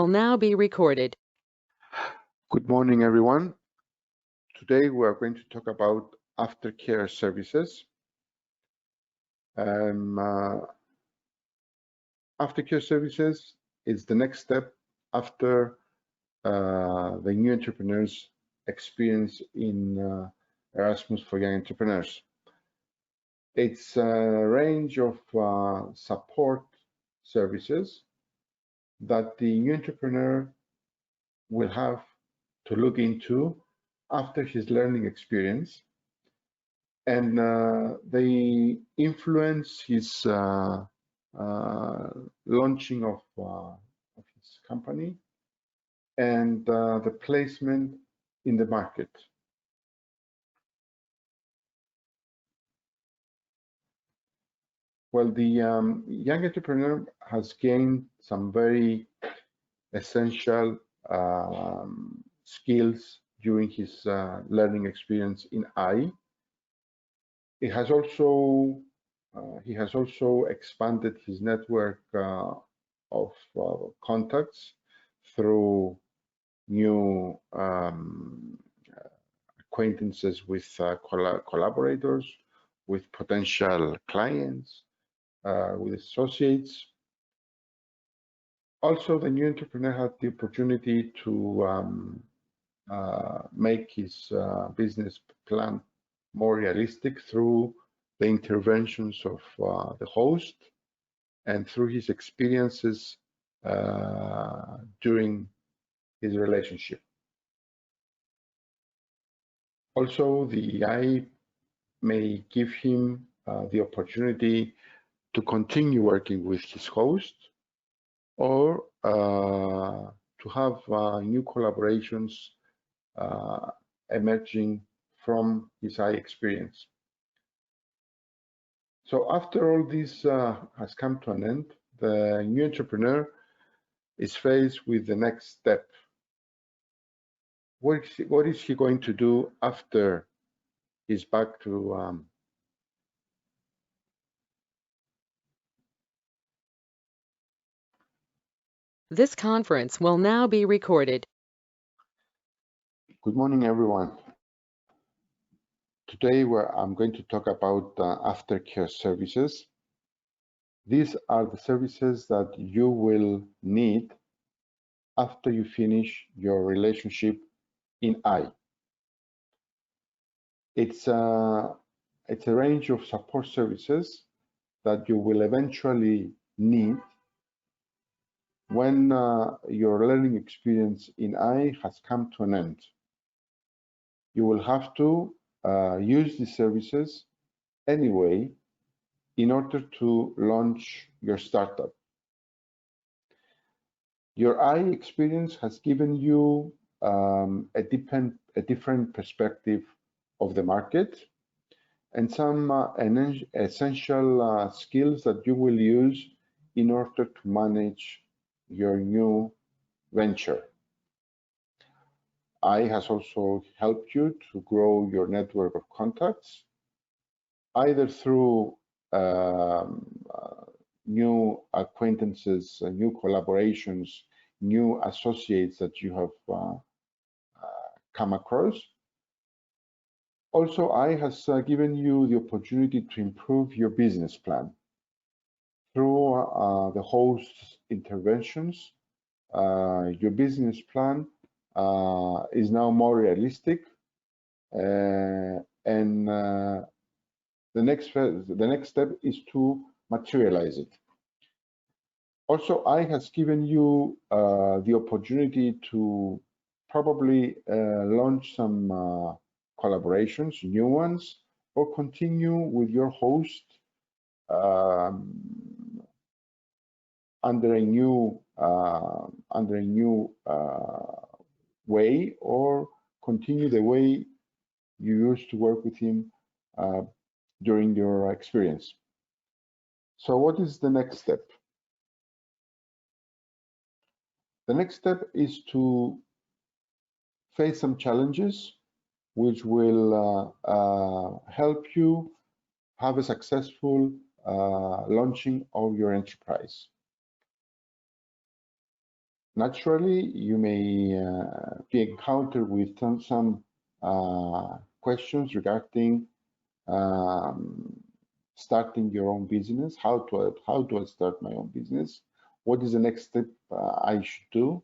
will now be recorded. Good morning, everyone. Today we are going to talk about aftercare services. Aftercare services is the next step after the new entrepreneurs experience in Erasmus for Young Entrepreneurs. It's a range of support services that the new entrepreneur will have to look into after his learning experience, and they influence his launching of his company and the placement in the market. Well, the young entrepreneur has gained some very essential skills during his learning experience in I. He has also expanded his network of contacts through new acquaintances with collaborators, with potential clients, with associates. Also, the new entrepreneur had the opportunity to make his business plan more realistic through the interventions of the host and through his experiences during his relationship. Also, the AI may give him the opportunity to continue working with his host or to have new collaborations emerging from his AI experience. So after all this has come to an end, the new entrepreneur is faced with the next step. What is he going to do after he's back to This conference will now be recorded. Good morning, everyone. Today I'm going to talk about aftercare services. These are the services that you will need after you finish your relationship in I. It's a range of support services that you will eventually need when your learning experience in I has come to an end. You will have to use these services anyway in order to launch your startup. Your I experience has given you a different perspective of the market and some essential skills that you will use in order to manage your new venture. I has also helped you to grow your network of contacts, either through new acquaintances, new collaborations, new associates that you have come across. Also, I has given you the opportunity to improve your business plan through the host's interventions. Your business plan is now more realistic, and the next step is to materialize it. Also, I has given you the opportunity to probably launch some collaborations, new ones, or continue with your host under a new way, or continue the way you used to work with him during your experience. So what is the next step? The next step is to face some challenges which will help you have a successful launching of your enterprise. Naturally, you may be encountered with some questions regarding starting your own business. How do I start my own business? What is the next step I should do?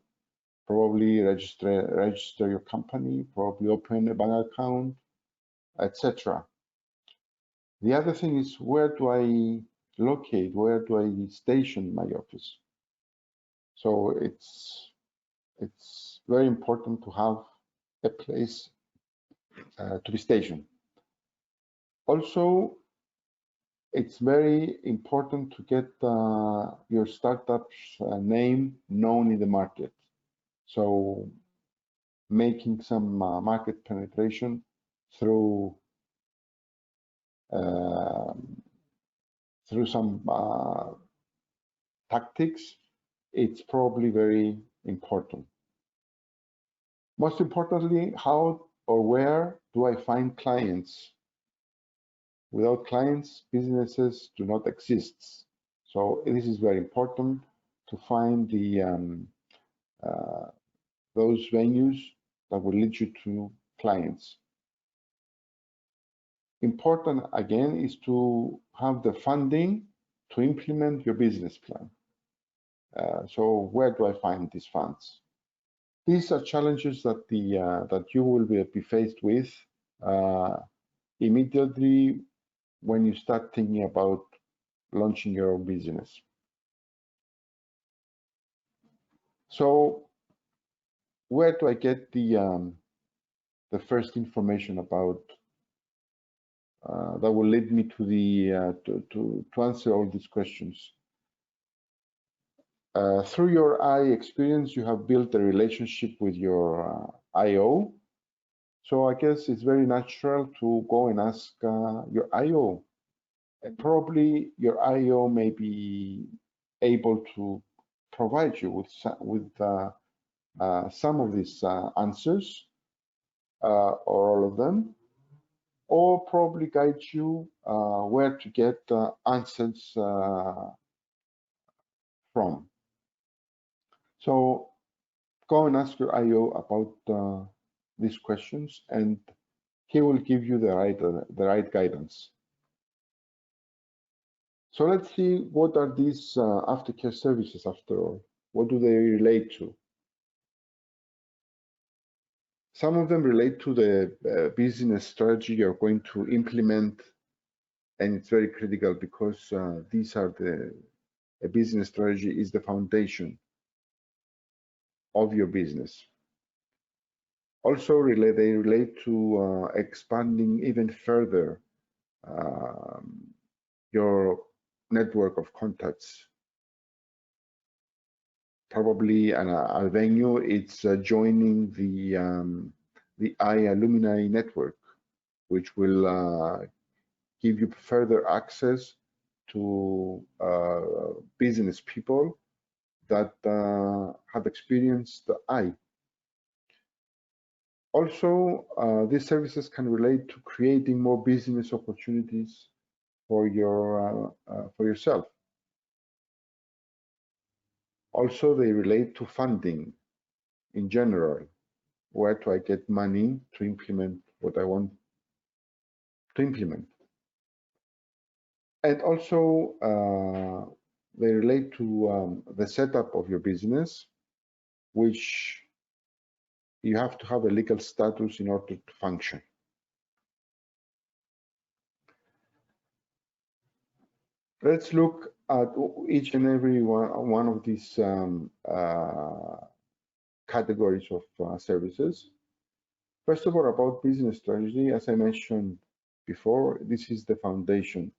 Probably register your company, probably open a bank account, etc. The other thing is, where do I locate? Where do I station my office? So it's very important to have a place to be stationed. Also, it's very important to get your startup's name known in the market. So making some market penetration through some tactics, it's probably very important. Most importantly, how or where do I find clients? Without clients, businesses do not exist. So this is very important to find those venues that will lead you to clients. Important again is to have the funding to implement your business plan. So where do I find these funds? These are challenges that that you will be faced with immediately when you start thinking about launching your own business. So where do I get the first information about that will lead me to the to answer all these questions? Through your IE experience, you have built a relationship with your IO. So I guess it's very natural to go and ask your IO. And probably your IO may be able to provide you with some of these answers, or all of them, or probably guide you where to get answers from. So go and ask your IO about these questions, and he will give you the right guidance. So let's see, what are these aftercare services after all? What do they relate to? Some of them relate to the business strategy you're going to implement, and it's very critical because these are a business strategy is the foundation of your business. Also, they relate to expanding even further your network of contacts. Probably a venue, it's joining the iAlumni network, which will give you further access to business people that have experienced the I. Also, these services can relate to creating more business opportunities for yourself. Also, they relate to funding in general. Where do I get money to implement what I want to implement? And also, they relate to the setup of your business, which you have to have a legal status in order to function. Let's look at each and every one of these categories of services. First of all, about business strategy, as I mentioned before, this is the foundation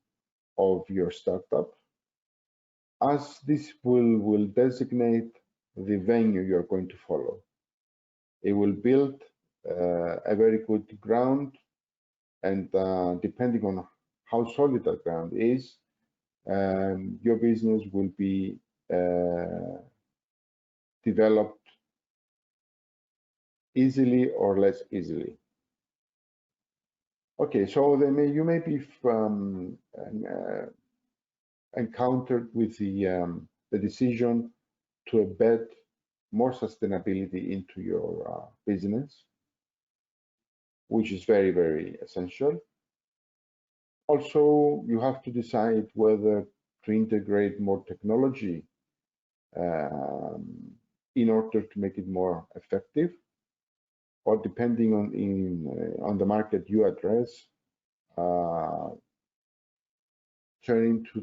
of your startup, as this will designate the venue you're going to follow. It will build a very good ground, and depending on how solid that ground is, your business will be developed easily or less easily. Okay, so you may be encountered with the decision to embed more sustainability into your business, which is very, very essential. Also, you have to decide whether to integrate more technology in order to make it more effective, or depending on the market you address, turn into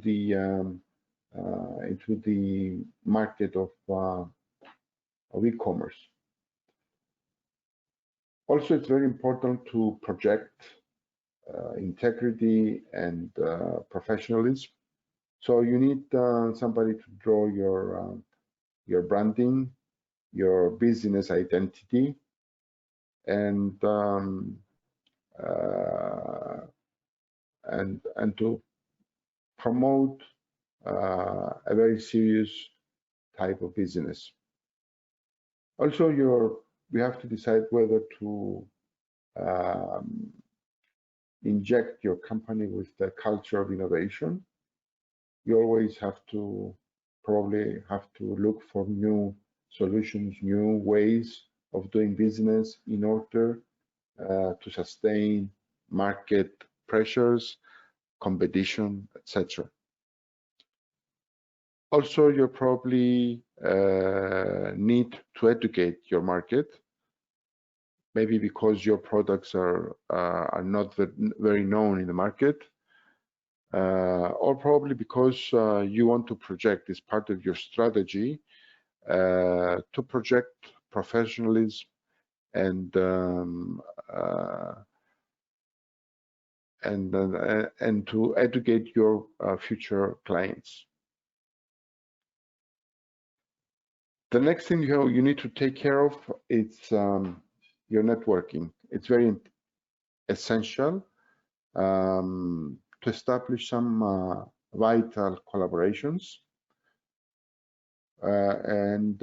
the market of e-commerce. Also, it's very important to project integrity and professionalism. So you need somebody to draw your branding, your business identity, and to promote a very serious type of business. Also, we have to decide whether to inject your company with the culture of innovation. You always probably have to look for new solutions, new ways of doing business in order to sustain market pressures, competition, etc. Also, you probably need to educate your market, maybe because your products are not very known in the market, or probably because you want to project as part of your strategy to project professionalism and to educate your future clients. The next thing you need to take care of is your networking. It's very essential to establish some vital collaborations, and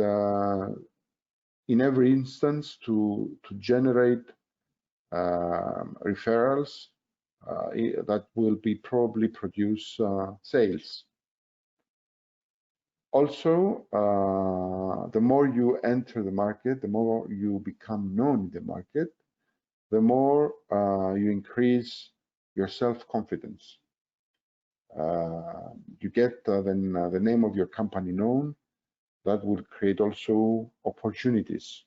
in every instance to generate referrals that will probably produce sales. Also, the more you enter the market, the more you become known in the market, the more you increase your self-confidence. You get then the name of your company known. That will create also opportunities.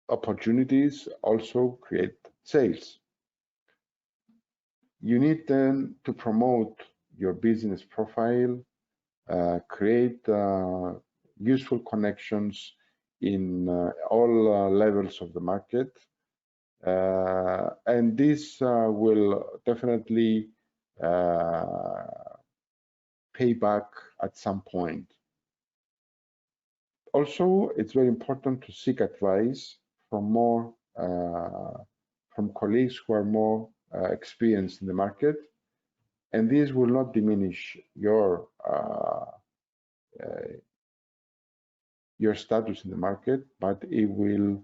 Opportunities also create sales. You need then to promote your business profile, create useful connections in all levels of the market, and this will definitely pay back at some point. Also, it's very important to seek advice from colleagues who are more experienced in the market, and this will not diminish your status in the market, but it will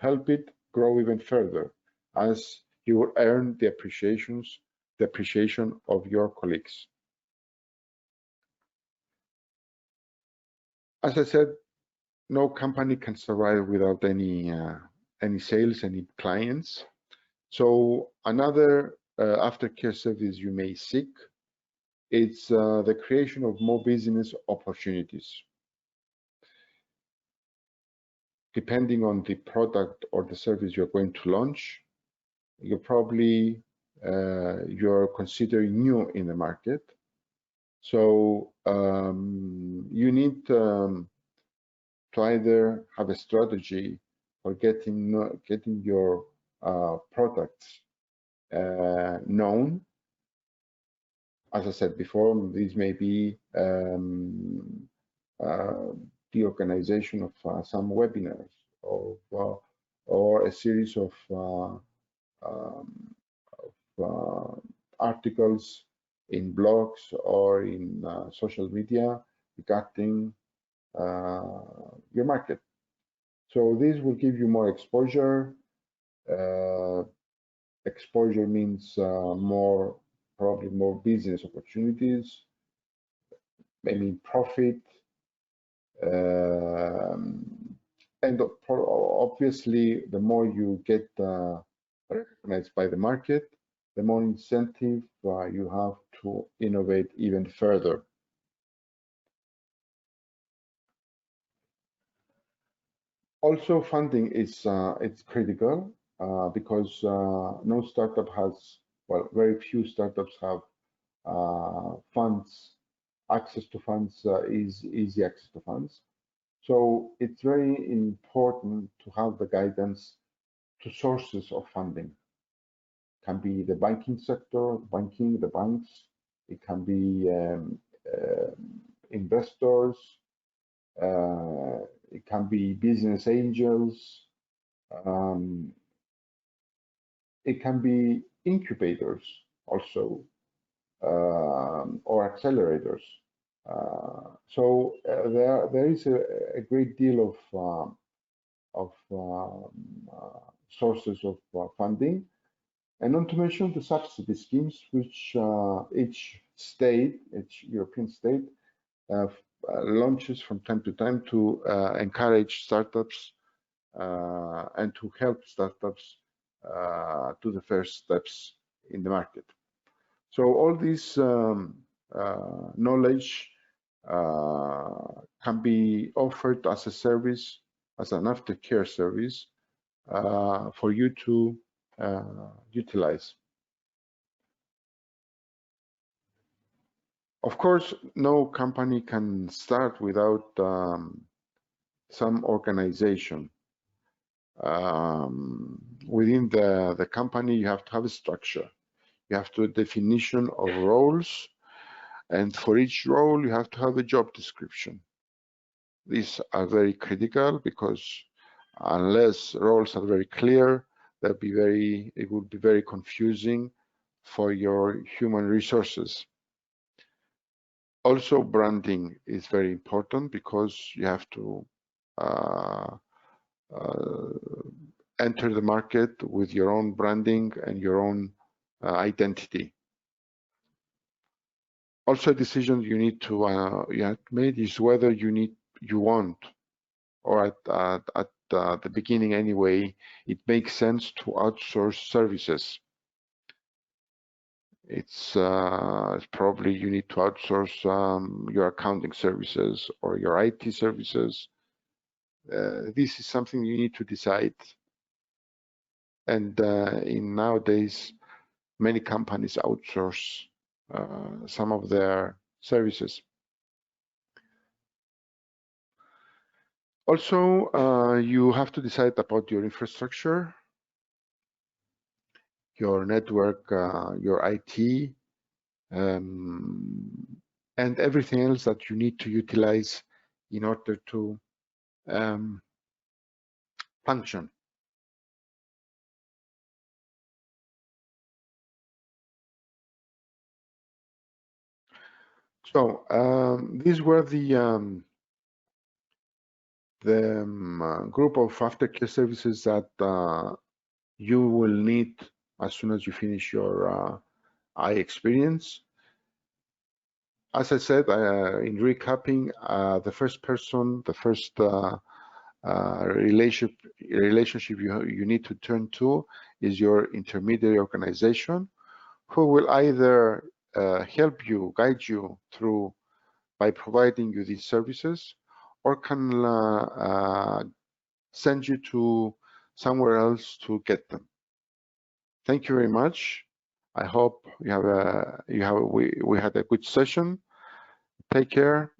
help it grow even further as you will earn the appreciation of your colleagues. As I said, no company can survive without any sales, any clients. So another aftercare service you may seek, it's the creation of more business opportunities. Depending on the product or the service you're going to launch, you're probably you're considering new in the market. So you need to either have a strategy for getting your products known. As I said before, these may be the organization of some webinars or a series of articles in blogs or in social media regarding your market. So this will give you more exposure. Exposure means probably more business opportunities, profit, and obviously, the more you get recognized by the market, the more incentive you have to innovate even further. Also, funding is it's critical because no startup has, well, very few startups have funds, access to funds, easy access to funds. So it's very important to have the guidance to sources of funding. It can be the banking sector, the banks. It can be investors. It can be business angels. It can be incubators also, or accelerators. So there is a great deal of sources of funding, and not to mention the subsidy schemes, which each European state launches from time to time to encourage startups and to help startups to the first steps in the market. So all this knowledge can be offered as a service, as an aftercare service for you to utilize. Of course, no company can start without some organization. Within the company, you have to have a structure. You have to have a definition of roles, and for each role, you have to have a job description. These are very critical because unless roles are very clear, it would be very confusing for your human resources. Also, branding is very important because you have to enter the market with your own branding and your own identity. Also, a decision you need to you have made is whether you want, or at the beginning anyway, it makes sense to outsource services. It's probably you need to outsource your accounting services or your IT services. This is something you need to decide. And in nowadays, many companies outsource some of their services. Also, you have to decide about your infrastructure, your network, your IT, and everything else that you need to utilize in order to function. So these were the group of aftercare services that you will need as soon as you finish your iExperience. As I said, in recapping, the first relationship you need to turn to is your intermediary organization, who will either help you, guide you through by providing you these services, or can send you to somewhere else to get them. Thank you very much. I hope we had a good session. Take care.